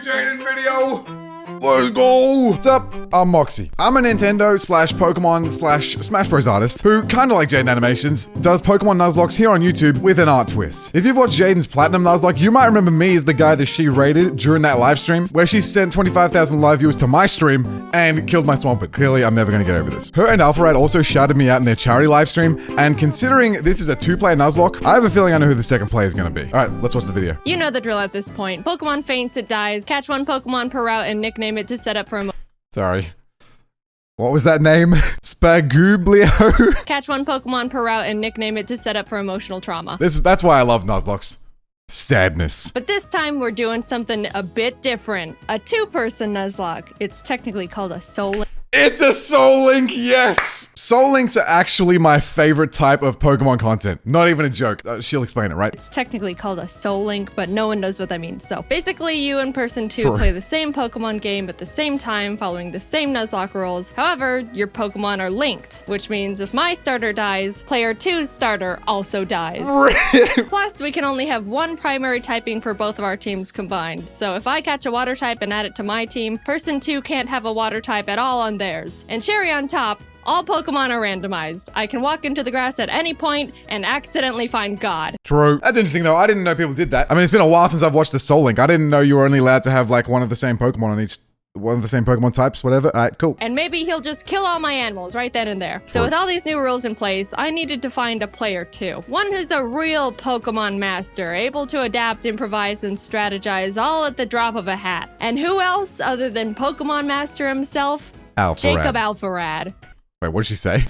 Jaiden video. Let's go! What's up? I'm Moxie. I'm a Nintendo / Pokemon / Smash Bros artist who, kinda like Jaiden Animations, does Pokemon Nuzlocks here on YouTube with an art twist. If you've watched Jaiden's Platinum Nuzlocke, you might remember me as the guy that she raided during that live stream where she sent 25,000 live viewers to my stream and killed my Swampert. Clearly, I'm never gonna get over this. Her and Alpharad also shouted me out in their charity live stream, and considering this is a 2-player Nuzlocke, I have a feeling I know who the second player is gonna be. Alright, let's watch the video. You know the drill at this point. Pokemon faints, it dies. Catch one Pokemon per route and nickname it to set up for a Sorry. What was that name? Spagublio? Catch one Pokemon per route and nickname it to set up for emotional trauma. That's why I love Nuzlocks. Sadness. But this time we're doing something a bit different. A 2-person Nuzlocke. It's technically called a Soul Link. It's a Soul Link, yes! Soul Links are actually my favorite type of Pokemon content. Not even a joke. She'll explain it, right? It's technically called a Soul Link, but no one knows what that means. So basically, you and person 2 Sure. play the same Pokemon game at the same time, following the same Nuzlocke rules. However, your Pokemon are linked, which means if my starter dies, player 2's starter also dies. Plus, we can only have one primary typing for both of our teams combined. So if I catch a water type and add it to my team, person 2 can't have a water type at all on theirs. And cherry on top, all Pokemon are randomized. I can walk into the grass at any point and accidentally find God. True. That's interesting though. I didn't know people did that. I mean, it's been a while since I've watched a Soul Link. I didn't know you were only allowed to have like one of the same Pokemon on each, one of the same Pokemon types, whatever. Alright, cool. And maybe he'll just kill all my animals right then and there. So with all these new rules in place, I needed to find a player 2. One who's a real Pokemon master, able to adapt, improvise, and strategize all at the drop of a hat. And who else other than Pokemon Master himself? Alpharad. Jacob Alpharad. Wait, what did she say?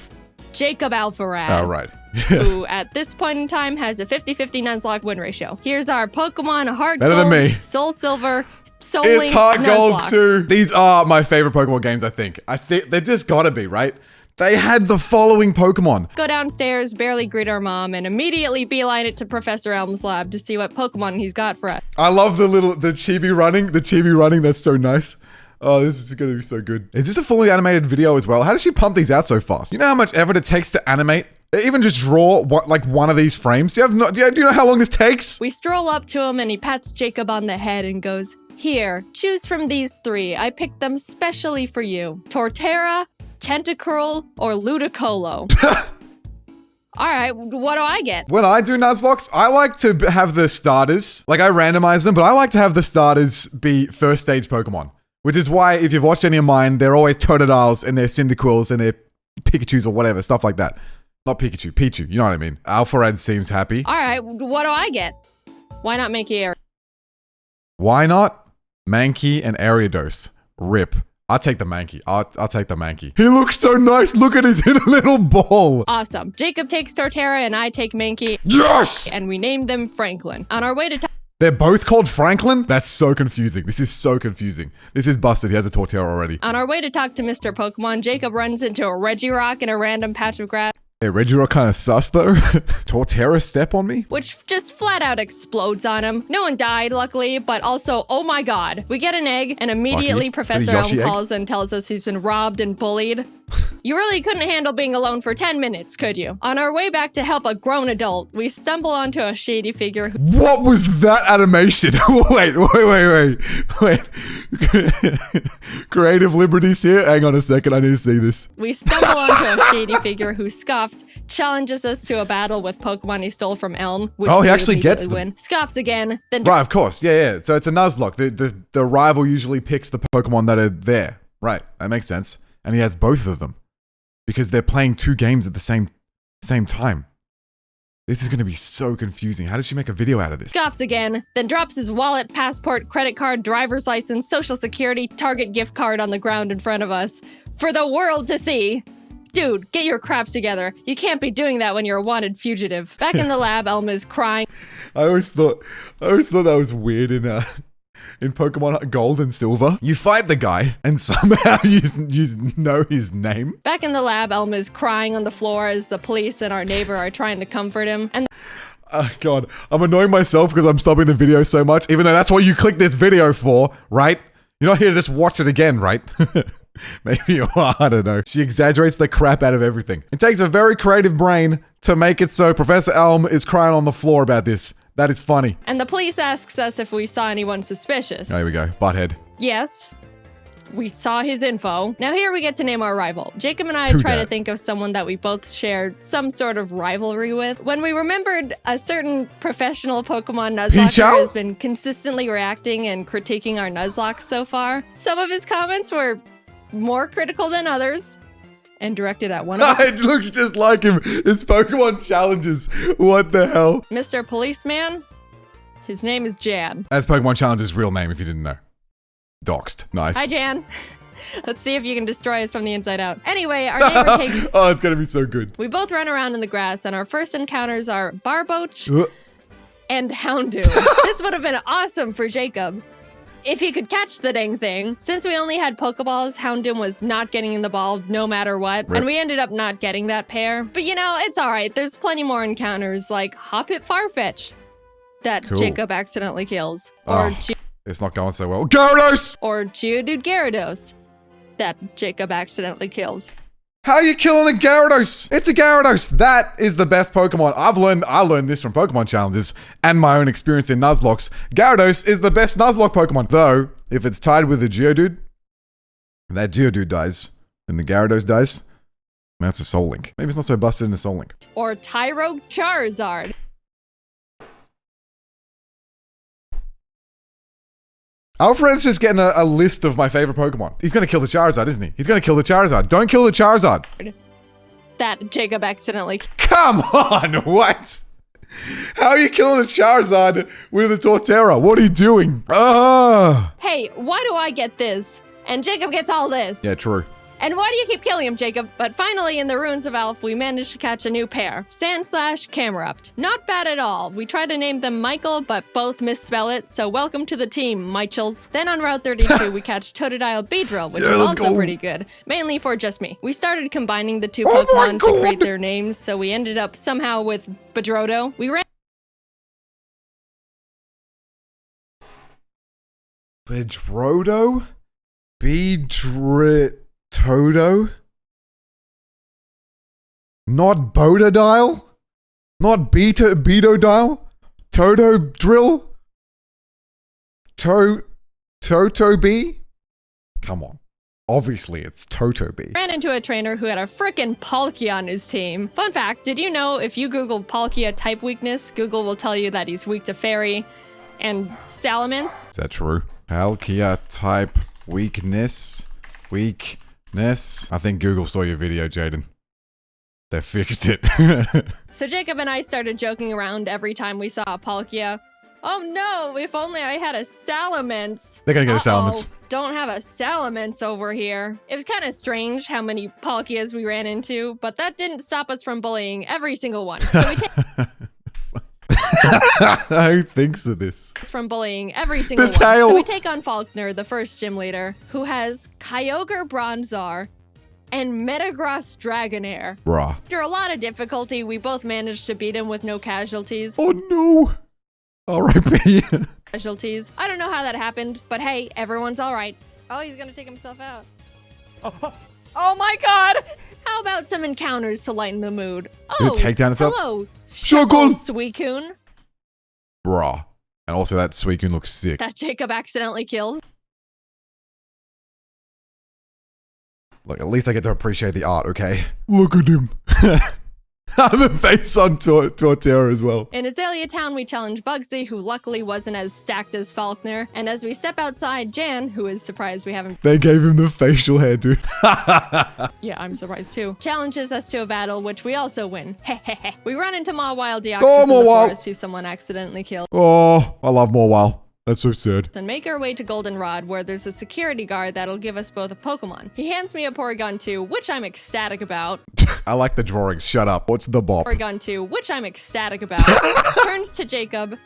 Jacob Alpharad. Oh, right. Who, at this point in time, has a 50-50 Nuzlocke win ratio. Here's our Pokemon Heart Better Gold, than me. Soul Silver, Soul It's Link, Heart Gold Nuzlocke. too. These are my favorite Pokemon games, I think. They're just gotta be, right? They had the following Pokemon. Go downstairs, barely greet our mom, and immediately beeline it to Professor Elm's lab to see what Pokemon he's got for us. I love the chibi running, that's so nice. Oh, this is gonna be so good. Is this a fully animated video as well? How does she pump these out so fast? You know how much effort it takes to animate? Even just draw one of these frames? Do you know how long this takes? We stroll up to him and he pats Jacob on the head and goes, "Here, choose from these 3. I picked them specially for you. Torterra, Tentacruel, or Ludicolo." Alright, what do I get? When I do Nuzlocks, I like to have the starters. Like, I randomize them, but I like to have the starters be first stage Pokemon. Which is why, if you've watched any of mine, they're always Totodiles and their Cyndaquils and their Pikachus or whatever, stuff like that. Not Pikachu, Pichu, you know what I mean. Alpharad seems happy. Alright, what do I get? Why not Mankey Air? Why not Mankey and Ariados? Rip. I'll take the Mankey. I'll take the Mankey. He looks so nice. Look at his little ball. Awesome. Jacob takes Torterra and I take Mankey. Yes! And we named them Franklin. On our way to They're both called Franklin? That's so confusing. This is so confusing. This is busted. He has a Torterra already. On our way to talk to Mr. Pokemon, Jacob runs into a Regirock in a random patch of grass. Hey, Regirock kind of sus though. Torterra step on me? Which just flat out explodes on him. No one died, luckily, but also, oh my god. We get an egg, and immediately Lucky. Professor Yoshi Elm egg? calls and tells us he's been robbed and bullied. You really couldn't handle being alone for 10 minutes, could you? On our way back to help a grown adult, we stumble onto a shady figure who— What was that animation? Wait. Creative liberties here? Hang on a second, I need to see this. We stumble onto a shady figure who scoffs, challenges us to a battle with Pokemon he stole from Elm, which Oh, he we actually gets immediately them. win. Scoffs again, then Right, of course. Yeah. So it's a Nuzlocke. The rival usually picks the Pokemon that are there. Right, that makes sense. And he has both of them. Because they're playing 2 games at the same time. This is going to be so confusing. How did she make a video out of this? scoffs again, then drops his wallet, passport, credit card, driver's license, social security, Target gift card on the ground in front of us for the world to see. Dude, get your craps together. You can't be doing that when you're a wanted fugitive. Back in the lab, Elm is crying. I always thought that was weird in Pokemon Gold and Silver. You fight the guy and somehow you know his name. Back in the lab, Elm is crying on the floor as the police and our neighbor are trying to comfort him. And Oh God, I'm annoying myself because I'm stopping the video so much, even though that's what you clicked this video for, right? You're not here to just watch it again, right? Maybe you are, I don't know. She exaggerates the crap out of everything. It takes a very creative brain to make it so Professor Elm is crying on the floor about this. That is funny. And the police asks us if we saw anyone suspicious. Oh, here we go. Butthead. Yes. We saw his info. Now here we get to name our rival. Jacob and I Who try dat? to think of someone that we both shared some sort of rivalry with. When we remembered a certain professional Pokemon Nuzlocker Pichou? has been consistently reacting and critiquing our Nuzlocke so far, some of his comments were more critical than others and directed at one of us. It looks just like him. It's Pokemon challenges. What the hell? Mr. Policeman, his name is Jan. That's Pokemon challenge's real name, if you didn't know. Doxed. Nice. Hi, Jan. Let's see if you can destroy us from the inside out. Anyway, our neighbor takes... Oh, it's gonna be so good. We both run around in the grass, and our first encounters are Barboach and Houndoom. This would have been awesome for Jacob if he could catch the dang thing. Since we only had Pokeballs, Houndoom was not getting in the ball no matter what, Rip. and we ended up not getting that pair. But you know, it's all right. There's plenty more encounters like Hoppip Farfetch'd that Cool. Jacob accidentally kills, or Oh, it's not going so well. Gyarados! or Geodude Gyarados that Jacob accidentally kills. How are you killing a Gyarados? It's a Gyarados. That is the best Pokemon. I learned this from Pokemon challenges and my own experience in Nuzlocks. Gyarados is the best Nuzlocke Pokemon. Though, if it's tied with a Geodude, and that Geodude dies, and the Gyarados dies, that's a Soul Link. Maybe it's not so busted in a Soul Link. Or Tyrogue Charizard. Alfred's just getting a list of my favorite Pokemon. He's gonna kill the Charizard, isn't he? He's gonna kill the Charizard. Don't kill the Charizard. That Jacob accidentally... Come on, what? How are you killing a Charizard with a Torterra? What are you doing? Ah. Hey, why do I get this? And Jacob gets all this. Yeah, true. And why do you keep killing him, Jacob? But finally, in the Ruins of Alph, we managed to catch a new pair. Sand/Camerupt. Not bad at all. We tried to name them Michael, but both misspell it, so welcome to the team, Michels. Then on Route 32, we catch Totodile Beedrill, which Yeah, is let's also go. pretty good. Mainly for just me. We started combining the two Oh my Pokemon to create God. their names, so we ended up somehow with Bedrodo. We ran Bedrodo? Beedritodo? Not Bododile? Not Beetodile? Toto Drill? Totobee? Come on. Obviously, it's Totobee. ran into a trainer who had a frickin' Palkia on his team. Fun fact, did you know if you Google Palkia type weakness, Google will tell you that he's weak to Fairy and Salamence? Is that true? Palkia type weakness. Weakness. I think Google saw your video, Jaiden. They fixed it. So Jacob and I started joking around every time we saw a Palkia. Oh no, if only I had a Salamence. They're gonna get a Salamence. Don't have a Salamence over here. It was kind of strange how many Palkias we ran into, but that didn't stop us from bullying every single one. So we take Who thinks of this? from bullying every single The one. tail. So we take on Faulkner, the first gym leader, who has Kyogre Bronzor and Metagross Dragonair. Bruh. After a lot of difficulty, we both managed to beat him with no casualties. Oh no. R.I.P. Casualties. I don't know how that happened, but hey, everyone's all right. Oh, he's gonna take himself out. Oh my god! How about some encounters to lighten the mood? Did Oh, it take down itself? hello, Shogun! Suicune. Bruh. And also that Suicune looks sick. That Jacob accidentally kills. Look, at least I get to appreciate the art, okay? Look at him. The face on Torterra as well. In Azalea Town, we challenge Bugsy, who luckily wasn't as stacked as Faulkner. And as we step outside, Jan, who is surprised we haven't... They gave him the facial hair, dude. Yeah, I'm surprised too. Challenges us to a battle, which we also win. Hehehe. We run into Mawile Deoxys Go, in the Mawile. forest, who someone accidentally killed. Oh, I love Mawile. That's so sad. And make our way to Goldenrod, where there's a security guard that'll give us both a Pokemon. He hands me a Porygon 2, which I'm ecstatic about. I like the drawings. Shut up. What's the bop? Porygon 2, which I'm ecstatic about. Turns to Jacob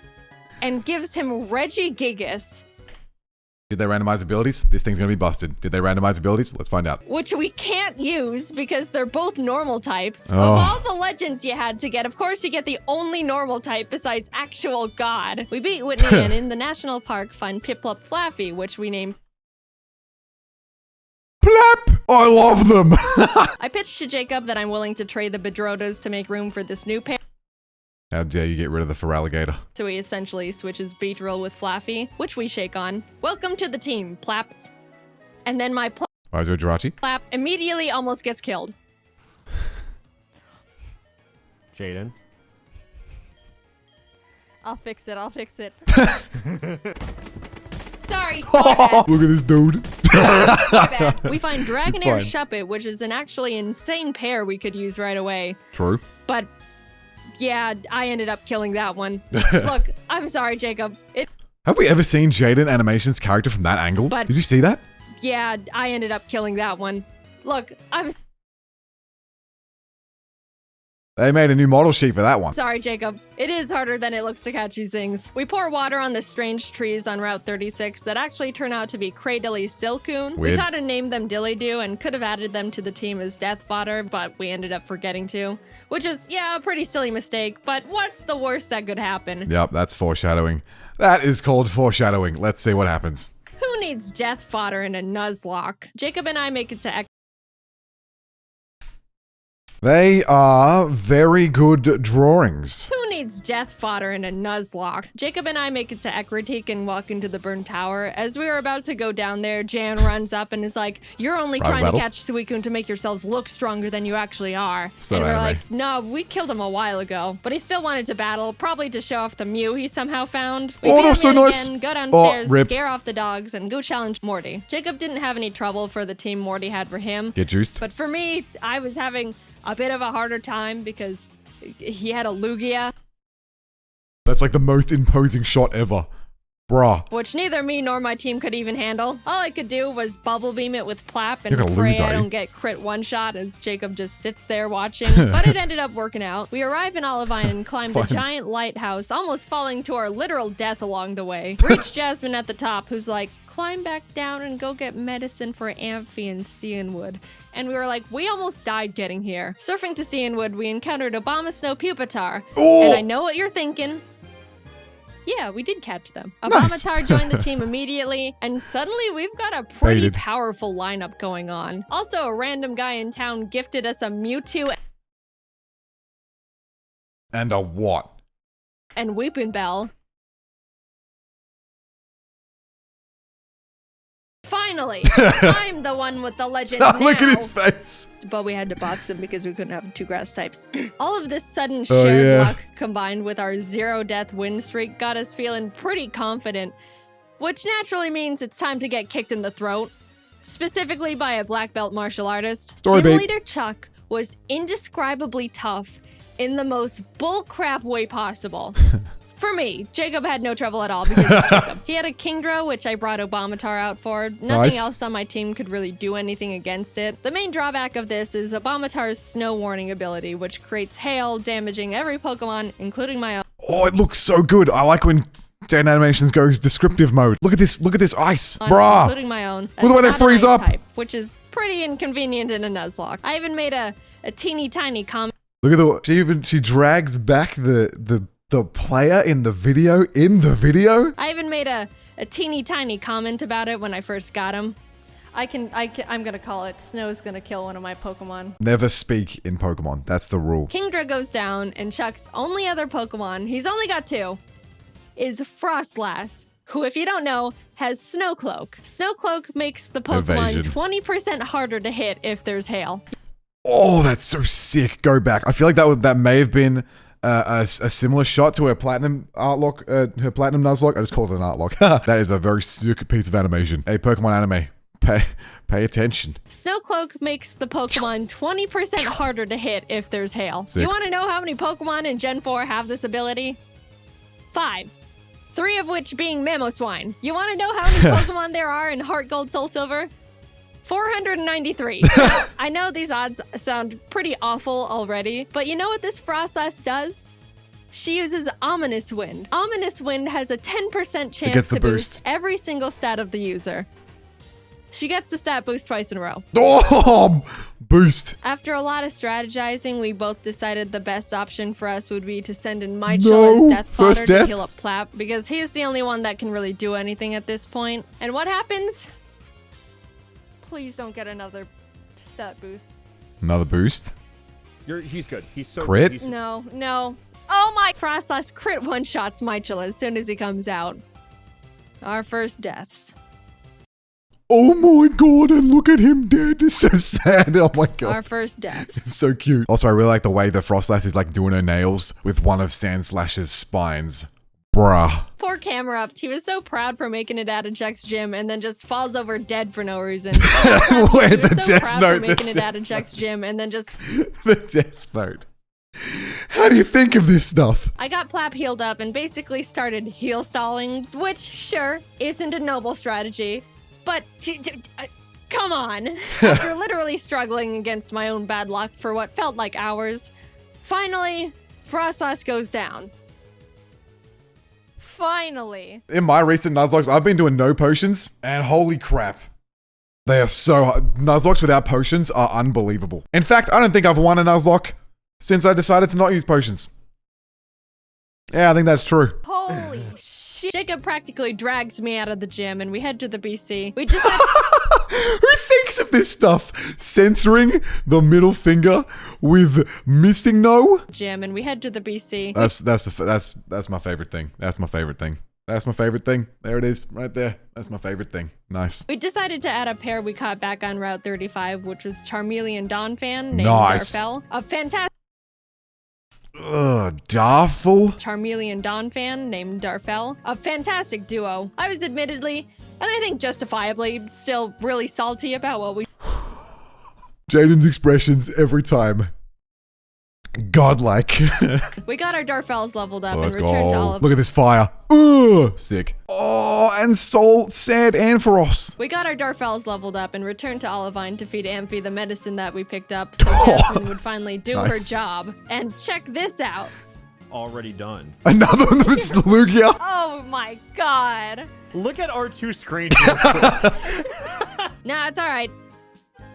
and gives him Regigigas, Did they randomize abilities? This thing's gonna be busted. Did they randomize abilities? Let's find out. which we can't use because they're both normal types. Oh. Of all the legends you had to get, of course you get the only normal type besides actual God. We beat Whitney and in the national park find Piplup Flaffy, which we named... Plap! I love them. I pitched to Jacob that I'm willing to trade the Bedrodos to make room for this new pair. How dare you get rid of the Feraligator? So he essentially switches Beedrill with Flaffy, which we shake on. Welcome to the team, Plaps. And then my Why is there a Jirachi? Plap immediately almost gets killed. Jaiden. I'll fix it. I'll fix it. Sorry. Look at this dude. Bad. We find Dragonair Shuppet, which is an actually insane pair we could use right away. True. But yeah, I ended up killing that one. Look, I'm sorry, Jacob. Have we ever seen Jaiden Animations character from that angle? But did you see that? Yeah, I ended up killing that one. Look, I'm They made a new model sheet for that one. sorry, Jacob. It is harder than it looks to catch these things. We pour water on the strange trees on Route 36 that actually turn out to be Craydilly Silcoon. We Weird. thought to name them Dillydoo and could have added them to the team as death fodder, but we ended up forgetting to. Which is, yeah, a pretty silly mistake, but what's the worst that could happen? Yep, that's foreshadowing. That is called foreshadowing. Let's see what happens. Who needs death fodder in a Nuzlocke? Jacob and I make it to They are very good drawings. Who needs death fodder in a Nuzlocke? Jacob and I make it to Ekritik and walk into the burned tower. As we were about to go down there, Jan runs up and is like, "You're only Rival trying to battle? catch Suicune to make yourselves look stronger than you actually are." So and we're anime. like, "No, we killed him a while ago." But he still wanted to battle, probably to show off the Mew he somehow found. We Oh, beat that him was so yet nice. again, go downstairs, rip. scare off the dogs, and go challenge Morty. Jacob didn't have any trouble for the team Morty had for him. Get juiced. But for me, I was having a bit of a harder time because he had a Lugia, That's like the most imposing shot ever. Bruh. which neither me nor my team could even handle. All I could do was bubble beam it with Plap and You're gonna pray lose, I are you? don't get crit one shot as Jacob just sits there watching. But it ended up working out. We arrive in Olivine and climb the Fine. giant lighthouse, almost falling to our literal death along the way. Reach Jasmine at the top, who's like, "Climb back down and go get medicine for Amphi and Cianwood." And we were like, we almost died getting here. Surfing to Cianwood, we encountered Abomasnow Pupitar. Oh! And I know what you're thinking. Yeah, we did catch them. Nice. Abomatar joined the team immediately, and suddenly we've got a pretty Baited. powerful lineup going on. Also, a random guy in town gifted us a Mewtwo And a what? and Weeping Bell. Finally, I'm the one with the legend now. Look at his face. But we had to box him because we couldn't have two grass types. All of this sudden Oh, shared yeah. luck combined with our 0-death win streak got us feeling pretty confident, which naturally means it's time to get kicked in the throat, specifically by a black belt martial artist. Story Gym beat. leader Chuck was indescribably tough in the most bullcrap way possible. For me, Jacob had no trouble at all because it's Jacob. He had a Kingdra, which I brought Abomatar out for. Nothing Nice. else on my team could really do anything against it. The main drawback of this is Abomatar's Snow Warning ability, which creates hail, damaging every Pokemon, including my own. Oh, it looks so good. I like when Jaiden Animations goes descriptive mode. Look at this ice. Bruh. Including my own. Look at the way That's they not an freeze ice up. type, which is pretty inconvenient in a Nuzlocke. I even made a teeny tiny comment. Look at she drags back the player in the video. I even made a teeny tiny comment about it when I first got him. I'm gonna call it. Snow's gonna kill one of my Pokemon. Never speak in Pokemon. That's the rule. Kingdra goes down, and Chuck's only other Pokemon, he's only got two, is Frostlass, who, if you don't know, has Snowcloak. Snowcloak makes the Pokemon Evasion. 20% harder to hit if there's hail. Oh, that's so sick. Go back. I feel like that may have been a similar shot to her platinum artlock, her platinum Nuzlocke. I just called it an artlock. That is a very sick piece of animation. Hey, Pokemon anime, pay attention. Snowcloak makes the Pokemon 20% harder to hit if there's hail. Sick. You want to know how many Pokemon in Gen 4 have this ability? 5. 3 of which being Mamoswine. You want to know how many Pokemon there are in Heart Gold, Soul Silver? 493. Now, I know these odds sound pretty awful already, but you know what this Frostlass does? She uses Ominous Wind. Ominous Wind has a 10% chance gets the to boost. boost every single stat of the user. She gets the stat boost twice in a row. Oh, boost. After a lot of strategizing, we both decided the best option for us would be to send in my No, as death first fodder death? to heal up Plap, because he's the only one that can really do anything at this point. And what happens? Please don't get another stat boost. Another boost. He's good. He's so Crit? good. No. Oh Oh my! Frostlass crit one-shots Michael as soon as he comes out. Our first deaths. Oh my god, and look at him dead. It's so sad. Oh my god. Our first deaths. It's so cute. Also, I really like the way the Frostlass is like doing her nails with one of Sandslash's spines. Bruh. Poor Camerupt. He was so proud for making it out of Jack's gym and then just falls over dead for no reason. Wait, he was the so death proud note. for making it out of Jack's gym and then just... The death note. How do you think of this stuff? I got Plap healed up and basically started heal stalling, which, sure, isn't a noble strategy. But, come on. After literally struggling against my own bad luck for what felt like hours, finally, Frostlass goes down. Finally. In my recent Nuzlocke, I've been doing no potions, and holy crap. They are so hard. Nuzlocke without potions are unbelievable. In fact, I don't think I've won a Nuzlocke since I decided to not use potions. Yeah, I think that's true. Holy shit. Jacob practically drags me out of the gym and we head to the BC. We just had Who thinks of this stuff? Censoring the middle finger with missing no? gym and we head to the BC. That's my favorite thing. That's my favorite thing. That's my favorite thing. There it is, right there. That's my favorite thing. Nice. We decided to add a pair we caught back on Route 35, which was Charmeleon Donphan named Nice. Darfell. A fantastic Darful? Charmeleon Donphan named Darfell. A fantastic duo. I was admittedly, and I think justifiably, still really salty about what we Jaiden's expressions every time. Godlike. We got our Darfells leveled up and Let's returned to go. Olive. Look at this fire. Ugh, sick. Oh, and Soul, Sand, and Frost. We got our Darfells leveled up and returned to Olivine to feed Amphi the medicine that we picked up so Jasmine would finally do her Nice. job. And check this out. Already done. Another one with Lugia. Oh my god. Look at R2's screen. Nah, it's alright.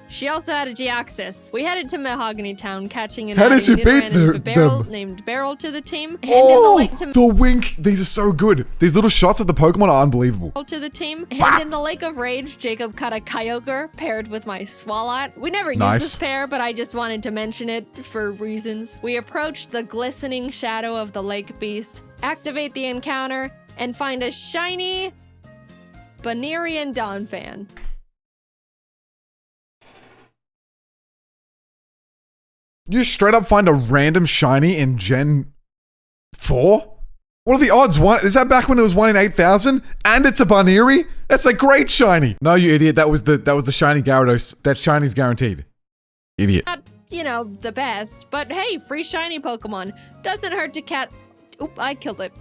She also had a Geoxys. We headed to Mahogany Town, catching and How did adding you beat Nidoran and Barrel them? named Beryl to the team. And in the Oh, lake to the wink. These are so good. These little shots of the Pokemon are unbelievable. to the team. And in the Lake of Rage, Jacob caught a Kyogre paired with my Swalot. We never used Nice. this pair, but I just wanted to mention it for reasons. We approached the glistening shadow of the lake beast, activate the encounter, and find a shiny Banerian Donphan. You straight up find a random shiny in Gen 4? What are the odds? Is that back when it was 1 in 8,000? And it's a Baneri? That's a great shiny. No, you idiot. That was the shiny Gyarados. That shiny's guaranteed. Idiot. Not, you know, the best, but hey, free shiny Pokemon. Doesn't hurt to cat. Oop, I killed it.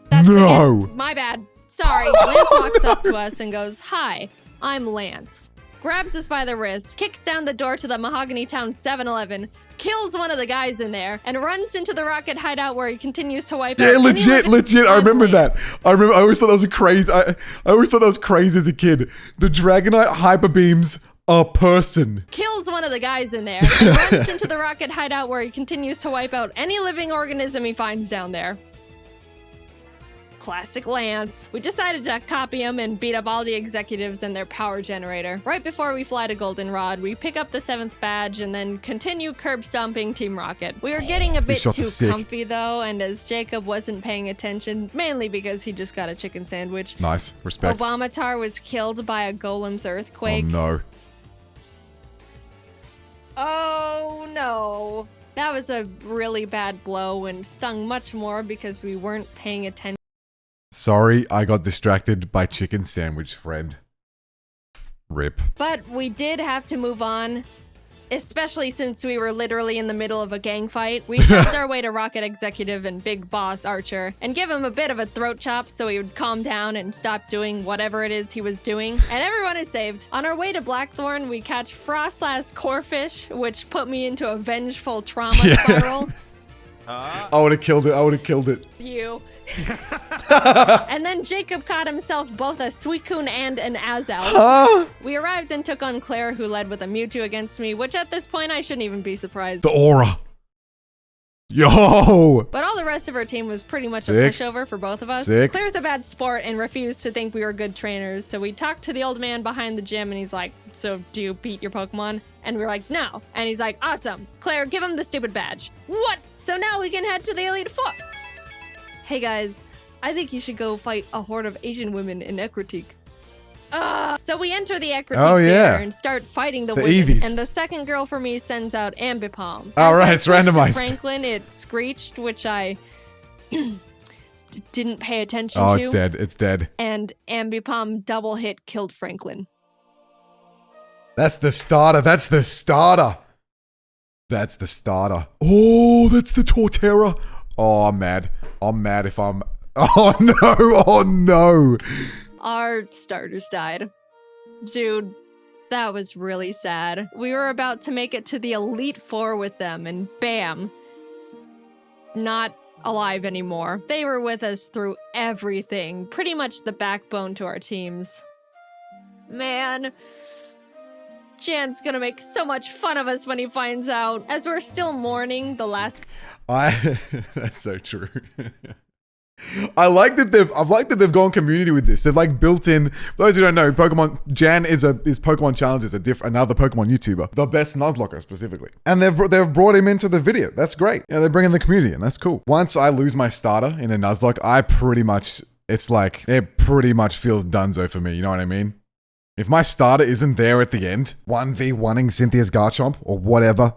That's No. it. My bad. Sorry. Lance walks up to us and goes, "Hi, I'm Lance." Grabs us by the wrist, kicks down the door to the Mahogany Town 7-Eleven, kills one of the guys in there, and runs into the rocket hideout where he continues to wipe out Yeah, any legit. living I remember that. Lance. I always thought that was a crazy. I always thought that was crazy as a kid. The Dragonite hyper beams a person. Kills one of the guys in there, and runs into the rocket hideout where he continues to wipe out any living organism he finds down there. Classic Lance. We decided to copy him and beat up all the executives and their power generator. Right before we fly to Goldenrod, we pick up the 7th badge and then continue curb stomping Team Rocket. We were getting a bit shots are too sick. comfy though, and as Jacob wasn't paying attention, mainly because he just got a chicken sandwich, Nice. Respect. Obamatar was killed by a Golem's earthquake. Oh no. Oh no. That was a really bad blow and stung much more because we weren't paying attention. Sorry, I got distracted by chicken sandwich, friend. Rip. But we did have to move on, especially since we were literally in the middle of a gang fight. We shoved our way to Rocket Executive and Big Boss Archer and give him a bit of a throat chop so he would calm down and stop doing whatever it is he was doing. And everyone is saved. On our way to Blackthorn, we catch Frostlass Corfish, which put me into a vengeful trauma spiral. I would have killed it. I would have killed it. You. And then Jacob caught himself both a Suicune and an Azel. We arrived and took on Claire, who led with a Mewtwo against me, which at this point I shouldn't even be surprised. The aura. Yo! But all the rest of our team was pretty much a Sick. pushover for both of us. Sick. Claire's a bad sport and refused to think we were good trainers, so we talked to the old man behind the gym and he's like, so do you beat your Pokemon? And we were like, no. And he's like, awesome. Claire, give him the stupid badge. What? So now we can head to the Elite Four. Hey guys, I think you should go fight a horde of Asian women in Ecruteak. So we enter the Ecruteak theater and start fighting the women. Eevees. And the second girl for me sends out Ambipom. All As right, I it's switched to randomized. Franklin, it screeched, which I didn't pay attention Oh, to. it's dead. It's dead. And Ambipom double hit killed Franklin. That's the starter. That's the starter. That's the starter. Oh, that's the Torterra. Oh, I'm mad. I'm mad if I'm... Oh, no. Oh, no. Our starters died. Dude, that was really sad. We were about to make it to the Elite Four with them, and bam. Not alive anymore. They were with us through everything. Pretty much the backbone to our teams. Man... Jan's gonna make so much fun of us when he finds out. As we're still mourning the last... That's so true. I've liked that they've gone community with this. They've like built in, for those who don't know, Jan is Pokemon Challenges, another Pokemon YouTuber, the best Nuzlocke specifically. And they've brought him into the video. That's great. Yeah, they bring in the community and that's cool. Once I lose my starter in a Nuzlocke, it pretty much feels donezo for me, you know what I mean? If my starter isn't there at the end, 1v1ing Cynthia's Garchomp or whatever,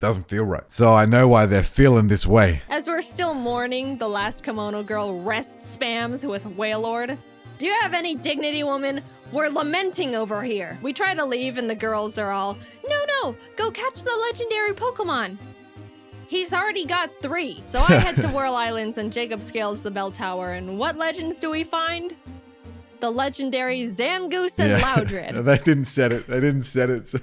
doesn't feel right. So I know why they're feeling this way. As we're still mourning, the last kimono girl rest spams with Wailord. Do you have any dignity, woman? We're lamenting over here. We try to leave and the girls are all, no, go catch the legendary Pokemon. He's already got 3. So I head to Whirl Islands and Jacob scales the bell tower. And what legends do we find? The legendary Zangoose and Loudred. They didn't set it. So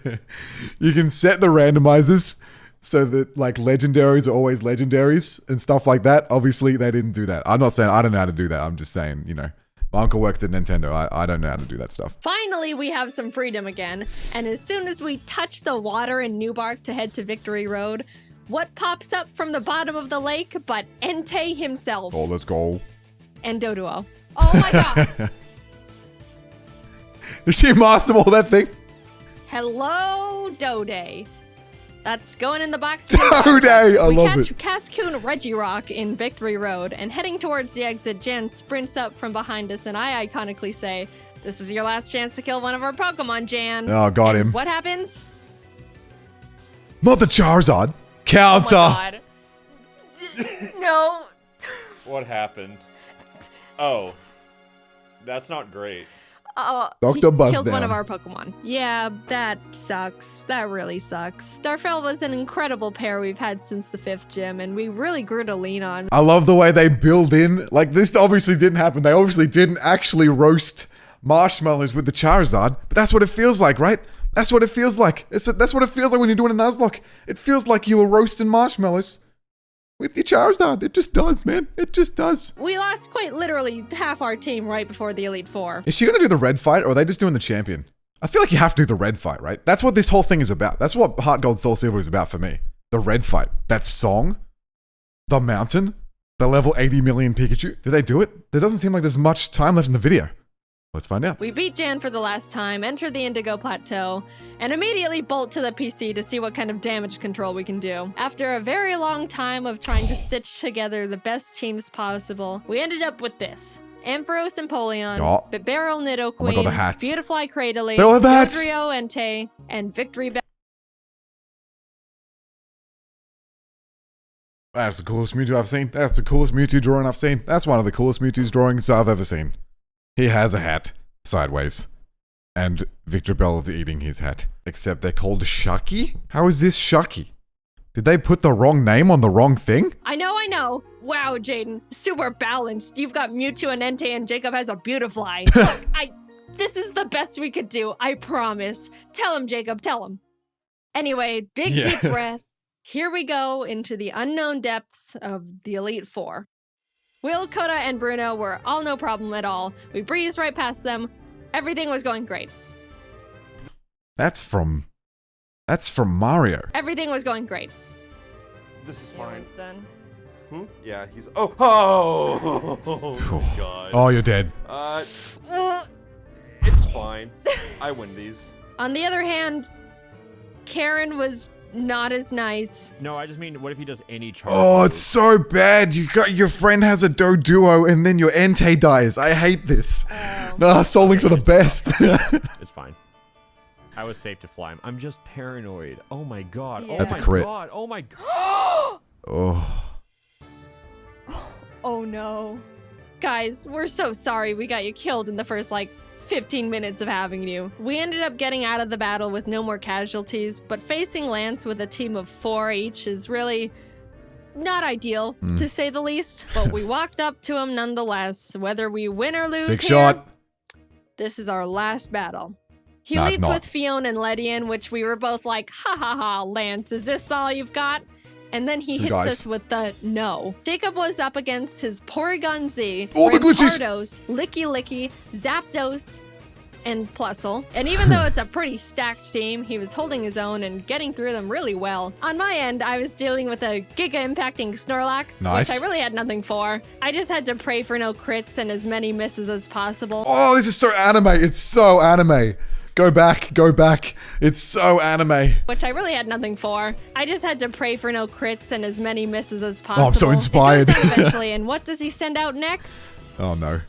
you can set the randomizers so that like legendaries are always legendaries and stuff like that. Obviously, they didn't do that. I'm not saying I don't know how to do that. I'm just saying, you know, my uncle worked at Nintendo. I don't know how to do that stuff. Finally, we have some freedom again. And as soon as we touch the water in Newbark to head to Victory Road, what pops up from the bottom of the lake but Entei himself? Oh, let's go. And Doduo. Oh my god. Is she master ball that thing? Hello, Dode. That's going in the box. Dode, I love it. We catch Cascoon Regirock in Victory Road, and heading towards the exit, Jan sprints up from behind us, and I iconically say, "This is your last chance to kill one of our Pokemon, Jan." Oh, got him. What happens? Not the Charizard. Counter. Oh my god. No. What happened? Oh. That's not great. Dr. He killed Buzzdown. one of our Pokemon. Yeah, that sucks. That really sucks. Darfell was an incredible pair we've had since the 5th gym, and we really grew to lean on. I love the way they build in, like this obviously didn't happen. They obviously didn't actually roast marshmallows with the Charizard, but that's what it feels like, right? That's what it feels like. That's what it feels like when you're doing a Nuzlocke. It feels like you were roasting marshmallows with your Charizard. It just does, man. It just does. We lost quite literally half our team right before the Elite Four. Is she gonna do the red fight, or are they just doing the champion? I feel like you have to do the red fight, right? That's what this whole thing is about. That's what Heart Gold Soul Silver is about for me. The red fight. That song, the mountain, the level 80 million Pikachu. Did they do it? There doesn't seem like there's much time left in the video. Let's find out. We beat Jan for the last time, enter the Indigo Plateau, and immediately bolt to the PC to see what kind of damage control we can do. After a very long time of trying to stitch together the best teams possible, we ended up with this. Ampharos Empoleon, Yeah. Bibarel Nidoqueen, Oh my God, the hats. Beautiful Cradily, They all have hats. Dodrio Entei, and Victory Bell. That's the coolest Mewtwo I've seen. That's the coolest Mewtwo drawing I've seen. That's one of the coolest Mewtwo's drawings I've ever seen. He has a hat, sideways. And Victor Bell is eating his hat. Except they're called Shucky? How is this Shucky? Did they put the wrong name on the wrong thing? I know. Wow, Jaiden, super balanced. You've got Mewtwo and Entei, and Jacob has a Beautifly. Look, this is the best we could do, I promise. Tell him, Jacob, tell him. Anyway, deep breath. Here we go into the unknown depths of the Elite Four. Will, Coda, and Bruno were all no problem at all. We breezed right past them. Everything was going great. That's from Mario. Everything was going great. This is fine. It's done. Yeah, he's. Oh my god. Oh, you're dead. It's fine. I win these. On the other hand, Karen was not as nice. No, I just mean, what if he does any charge? Oh, it's so bad. You got your friend has a Doduo and then your Entei dies. I hate this. Nah, Soul Links are the best. It's fine. I was safe to fly him. I'm just paranoid. Oh my god. Yeah. Oh That's a my crit. god. Oh my god. Oh. Oh no. Guys, we're so sorry we got you killed in the first, 15 minutes of having you. We ended up getting out of the battle with no more casualties, but facing Lance with a team of 4 each is really not ideal, to say the least. But we walked up to him nonetheless. Whether we win or lose Sick here, shot. this is our last battle. He No, it's leads not. with Fiona and Ledian, which we were both like, ha ha ha, Lance, is this all you've got? And then he hits guys. us with the no. Jacob was up against his Porygon Z, Oh, the glitches! Rampardos, Licky Licky, Zapdos, and Plusle. And even though it's a pretty stacked team, he was holding his own and getting through them really well. On my end, I was dealing with a Giga-impacting Snorlax, Nice. which I really had nothing for. I just had to pray for no crits and as many misses as possible. Oh, this is so anime. It's so anime. Go back. Go back. It's so anime. Which I really had nothing for. I just had to pray for no crits and as many misses as possible. Oh, I'm so inspired. It goes down eventually, and what does he send out next? Oh no.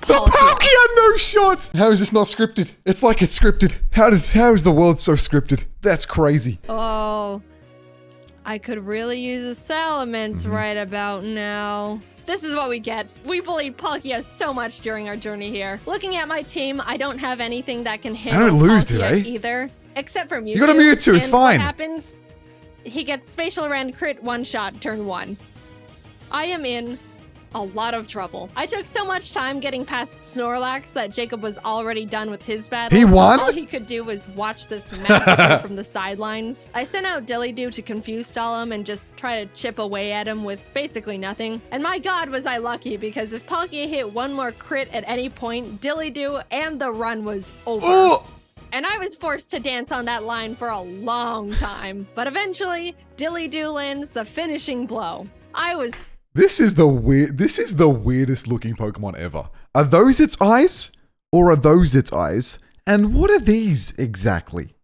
The Palkia. Palkia, no shot! How is this not scripted? It's like it's scripted. How is the world so scripted? That's crazy. Oh, I could really use a Salamence right about now. This is what we get. We bullied Palkia so much during our journey here. Looking at my team, I don't have anything that can handle don't lose, Palkia do they? either, except for Mewtwo. You got a Mewtwo, it's And fine. What happens? He gets Spatial Rend crit one shot turn 1. I am in a lot of trouble. I took so much time getting past Snorlax that Jacob was already done with his battle. He won? So all he could do was watch this massacre from the sidelines. I sent out Dillydoo to confuse stall him and just try to chip away at him with basically nothing. And my god was I lucky, because if Palkia hit one more crit at any point, Dillydoo and the run was over. Oh! And I was forced to dance on that line for a long time. But eventually, Dillydoo lands the finishing blow. I was This is the weirdest looking Pokemon ever. Are those its eyes? Or are those its eyes? And what are these exactly?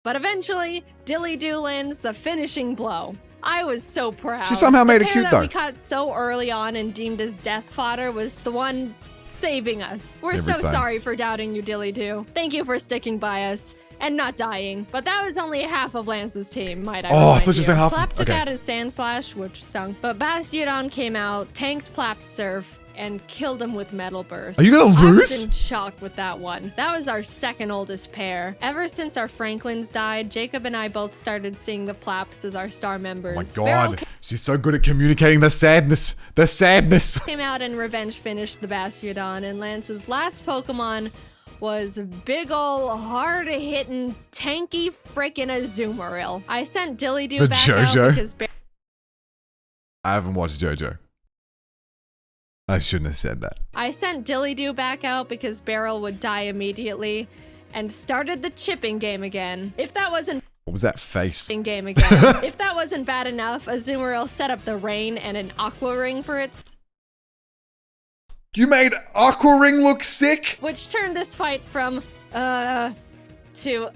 But eventually, Dillydoo lands the finishing blow. I was so proud. She somehow made the it pair cute, that though. we caught so early on and deemed as death fodder was the one saving us. We're Every so time. sorry for doubting you, Dillydoo. Thank you for sticking by us and not dying. But that was only half of Lance's team, might I Oh, I remind thought you said half. Plap took Okay. out his Sand Slash, which stung. But Bastiodon came out, tanked Plap's Surf, and killed him with Metal Burst. Are you gonna I was lose? in shock with that one. That was our second oldest pair. Ever since our Franklins died, Jacob and I both started seeing the Plaps as our star Oh members. my Beryl god. She's so good at communicating the sadness. The sadness. came out and revenge finished the Bastiodon, and Lance's last Pokemon was big ol' hard-hitting, tanky frickin' Azumarill. I sent Dillydoo The back JoJo? out because I haven't watched JoJo. I shouldn't have said that. I sent Dillydoo back out because Beryl would die immediately, and started the chipping game again. If that wasn't What was that face? game again. If that wasn't bad enough, Azumarill set up the rain and an Aqua Ring for its, You made Aqua Ring look sick? which turned this fight from to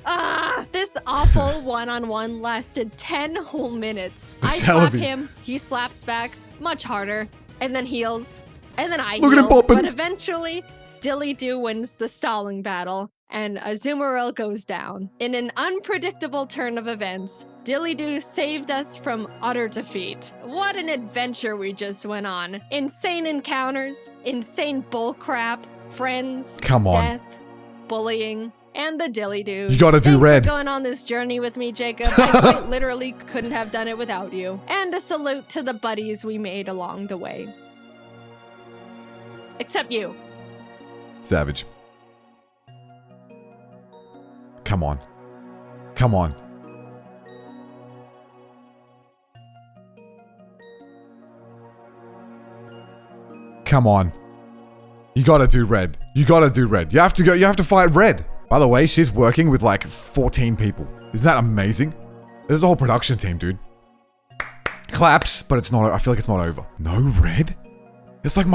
this awful one-on-one lasted 10 whole minutes. I slap Celebi. him, he slaps back much harder, and then heals, and then I Look at him heal. bopping. But eventually, Dillydoo wins the stalling battle, and Azumarill goes down. In an unpredictable turn of events, Dillydoo saved us from utter defeat. What an adventure we just went on. Insane encounters, insane bullcrap, friends, Come on. death, bullying, and the Dillydoos. You gotta do Thanks red. for going on this journey with me, Jacob. I quite literally couldn't have done it without you. And a salute to the buddies we made along the way. Except you. Savage. Come on. Come on. Come on. You gotta do red. You gotta do red. You have to go. You have to fight red. By the way, she's working with like 14 people. Isn't that amazing? There's a whole production team, dude. Claps, but it's not, I feel like it's not over. No red? It's like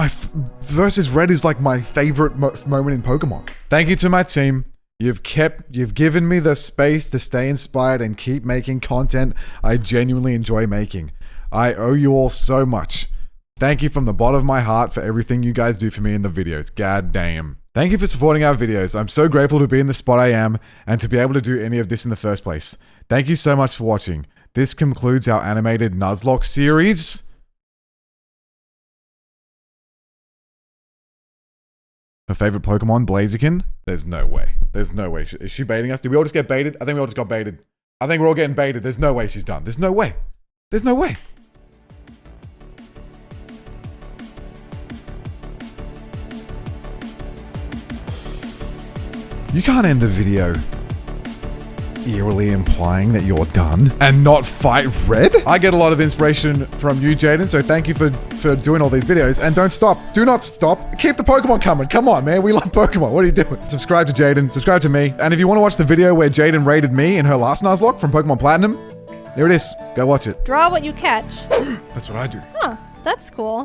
versus red is like my favorite moment in Pokemon. Thank you to my team. You've given me the space to stay inspired and keep making content I genuinely enjoy making. I owe you all so much. Thank you from the bottom of my heart for everything you guys do for me in the videos. God damn. Thank you for supporting our videos. I'm so grateful to be in the spot I am and to be able to do any of this in the first place. Thank you so much for watching. This concludes our animated Nuzlocke series. Her favorite Pokemon, Blaziken? There's no way. There's no way. Is she baiting us? Did we all just get baited? I think we all just got baited. I think we're all getting baited. There's no way she's done. There's no way. There's no way. You can't end the video eerily implying that you're done and not fight red. I get a lot of inspiration from you, Jaiden, so thank you for doing all these videos. And don't stop. Do not stop. Keep the Pokemon coming. Come on, man. We love Pokemon. What are you doing? Subscribe to Jaiden. Subscribe to me. And if you want to watch the video where Jaiden raided me in her last Nuzlocke from Pokemon Platinum, there it is. Go watch it. Draw what you catch. That's what I do. Huh, that's cool.